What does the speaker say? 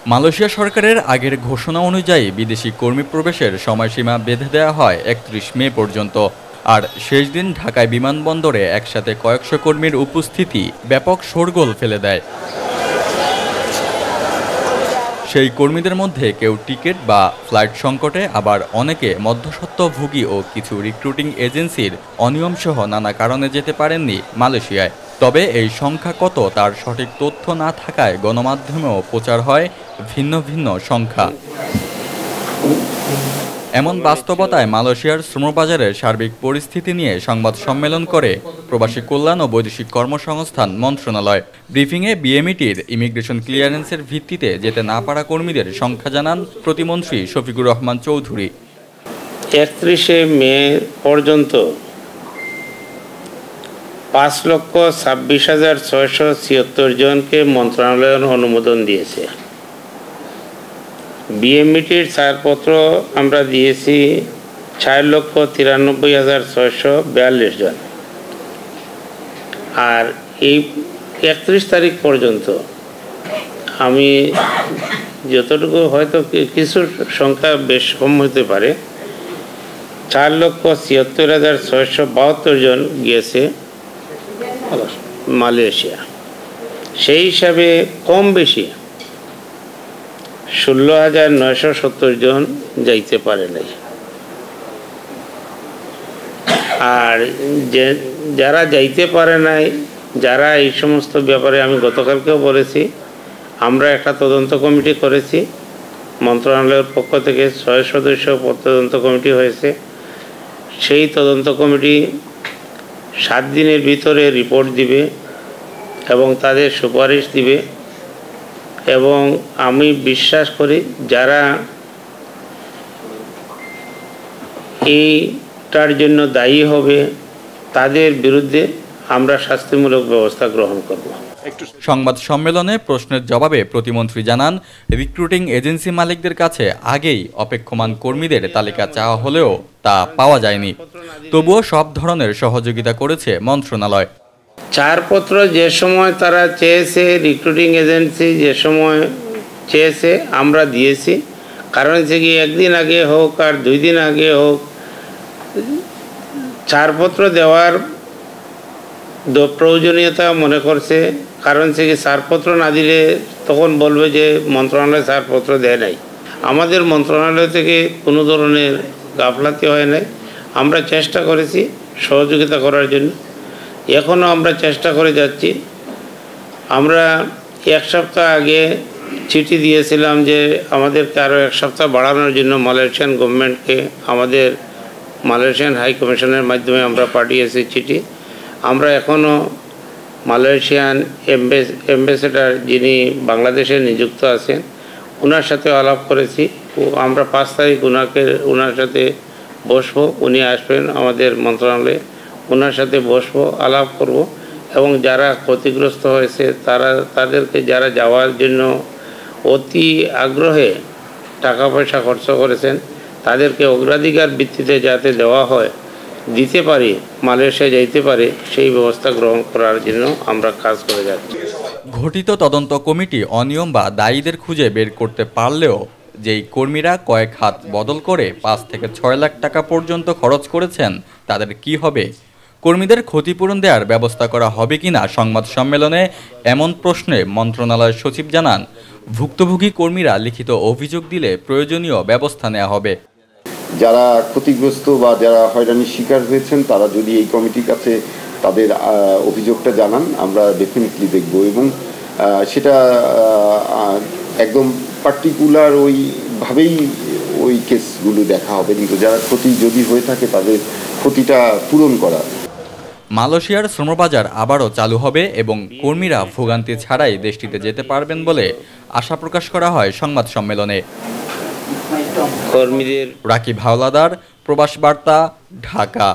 Malaysia সরকারের আগের ঘোষণা অনুযায়ী বিদেশি কর্মী প্রবেশের সময়সীমা বেঁধে দেওয়া হয় ৩১ মে পর্যন্ত। আর শেষ দিন ঢাকায় বিমানবন্দরে একসাথে কয়েকশো কর্মীর উপস্থিতি ব্যাপক শোরগোল ফেলে দেয়। সেই কর্মীদের মধ্যে কেউ টিকিট বা ফ্লাইট সংকটে, আবার অনেকে মধ্যস্বত্বভোগী ও কিছু রিক্রুটিং এজেন্সির অনিয়মসহ নানা কারণে যেতে পারেননি মালয়েশিয়ায়। তবে এই সংখ্যা কত তার সঠিক তথ্য না থাকায় গণমাধ্যমেও প্রচার হয় ভিন্ন ভিন্ন সংখ্যা। এমন বাস্তবতায় মালয়েশিয়ার শ্রমবাজারের সার্বিক পরিস্থিতি নিয়ে সংবাদ সম্মেলন করে প্রবাসী কল্যাণ ও বৈদেশিক কর্মসংস্থান মন্ত্রণালয়। ব্রিফিংয়ে বিএমইটির ইমিগ্রেশন ক্লিয়ারেন্সের ভিত্তিতে যেতে না পারা কর্মীদের সংখ্যা জানান প্রতিমন্ত্রী শফিকুর রহমান চৌধুরী। ৩১শে মে পর্যন্ত ৫,২৬,৬৭৬ জনকে মন্ত্রণালয়ের অনুমোদন দিয়েছে। বিএমইটির ছাড়পত্র আমরা দিয়েছি ৪,৯৩,৬৪২ জন। আর এই ৩১ তারিখ পর্যন্ত আমি যতটুকু, হয়তো কিছু সংখ্যা বেশ কম হতে পারে, ৪,৭৬,৬৭২ জন গিয়েছে মালয়েশিয়া। সেই হিসাবে কম বেশি ১৬,৯৭০ জন যাইতে পারে নাই। আর যারা যাইতে পারে নাই, যারা এই সমস্ত ব্যাপারে আমি গতকালকেও বলেছি, আমরা একটা তদন্ত কমিটি করেছি। মন্ত্রণালয়ের পক্ষ থেকে ৬ সদস্য তদন্ত কমিটি হয়েছে। সেই তদন্ত কমিটি ৭ দিনের ভিতরে রিপোর্ট দিবে এবং তাদের সুপারিশ দিবে। এবং আমি বিশ্বাস করি যারা এইটার জন্য দায়ী হবে তাদের বিরুদ্ধে আমরা শাস্তিমূলক ব্যবস্থা গ্রহণ করব। সংবাদ সম্মেলনে প্রশ্নের জবাবে প্রতিমন্ত্রী জানান, রিক্রুটিং এজেন্সি মালিকদের কাছে আগেই অপেক্ষমান কর্মীদের তালিকা চাওয়া হলেও তা পাওয়া যায়নি। তবুও সব ধরনের সহযোগিতা করেছে মন্ত্রণালয়। ছাড়পত্র যে সময় তারা চেয়েছে, রিক্রুটিং এজেন্সি যে সময় চেয়েছে আমরা দিয়েছি। কারণ হচ্ছে কি, একদিন আগে হোক আর 2 দিন আগে হোক, ছাড়পত্র দেওয়ার প্রয়োজনীয়তা মনে করছে। কারণ হচ্ছে কি, ছাড়পত্র না দিলে তখন বলবে যে মন্ত্রণালয় ছাড়পত্র দেয় নাই। আমাদের মন্ত্রণালয় থেকে কোনো ধরনের গাফলাতি হয় নাই। আমরা চেষ্টা করেছি সহযোগিতা করার জন্য, এখনও আমরা চেষ্টা করে যাচ্ছি। আমরা 1 সপ্তাহ আগে চিঠি দিয়েছিলাম যে আমাদেরকে আরও 1 সপ্তাহ বাড়ানোর জন্য মালয়েশিয়ান গভর্নমেন্টকে আমাদের মালয়েশিয়ান হাই কমিশনের মাধ্যমে আমরা পাঠিয়েছি চিঠি। আমরা এখনও মালয়েশিয়ান অ্যাম্বাসেডর যিনি বাংলাদেশে নিযুক্ত আছেন ওনার সাথে আলাপ করেছি। আমরা 5 তারিখ ওনার সাথে বসবো। উনি আসবেন আমাদের মন্ত্রণালয়ে, ওনার সাথে বসবো, আলাপ করব। এবং যারা ক্ষতিগ্রস্ত হয়েছে তাদেরকে, যারা যাওয়ার জন্য অতি আগ্রহে টাকা পয়সা খরচ করেছেন, তাদেরকে অগ্রাধিকার ভিত্তিতে যাতে দেওয়া হয়, দিতে পারি, মালয়েশিয়া যাইতে পারে, সেই ব্যবস্থা গ্রহণ করার জন্য আমরা কাজ করে যাচ্ছি। ঘটিত তদন্ত কমিটি অনিয়ম বা দায়ীদের খুঁজে বের করতে পারলেও যেই কর্মীরা কয়েক হাত বদল করে 5 থেকে 6 লাখ টাকা পর্যন্ত খরচ করেছেন তাদের কি হবে? কর্মীদের ক্ষতিপূরণ দেওয়ার ব্যবস্থা করা হবে কিনা সংবাদ সম্মেলনে এমন প্রশ্নে মন্ত্রণালয়ের সচিব জানান, ভুক্তভোগী কর্মীরা লিখিত অভিযোগ দিলে প্রয়োজনীয় ব্যবস্থা নেওয়া হবে। যারা ক্ষতিগ্রস্ত বা যারা হয়রানির শিকার হয়েছেন তারা যদি এই কমিটির কাছে তাদের অভিযোগটা জানান, আমরা ডেফিনেটলি দেখব এবং সেটা একদম পার্টিকুলার ওইভাবেই ওই কেসগুলো দেখা হবে। কিন্তু যারা ক্ষতি যদি হয়ে থাকে তাদের ক্ষতিটা পূরণ করা। মালয়েশিয়ার শ্রমবাজার আবারও চালু হবে এবং কর্মীরা ভোগান্তি ছাড়াই দেশটিতে যেতে পারবেন বলে আশা প্রকাশ করা হয় সংবাদ সম্মেলনে। কর্মীদের রাকিব হাওলাদার, প্রবাস বার্তা, ঢাকা।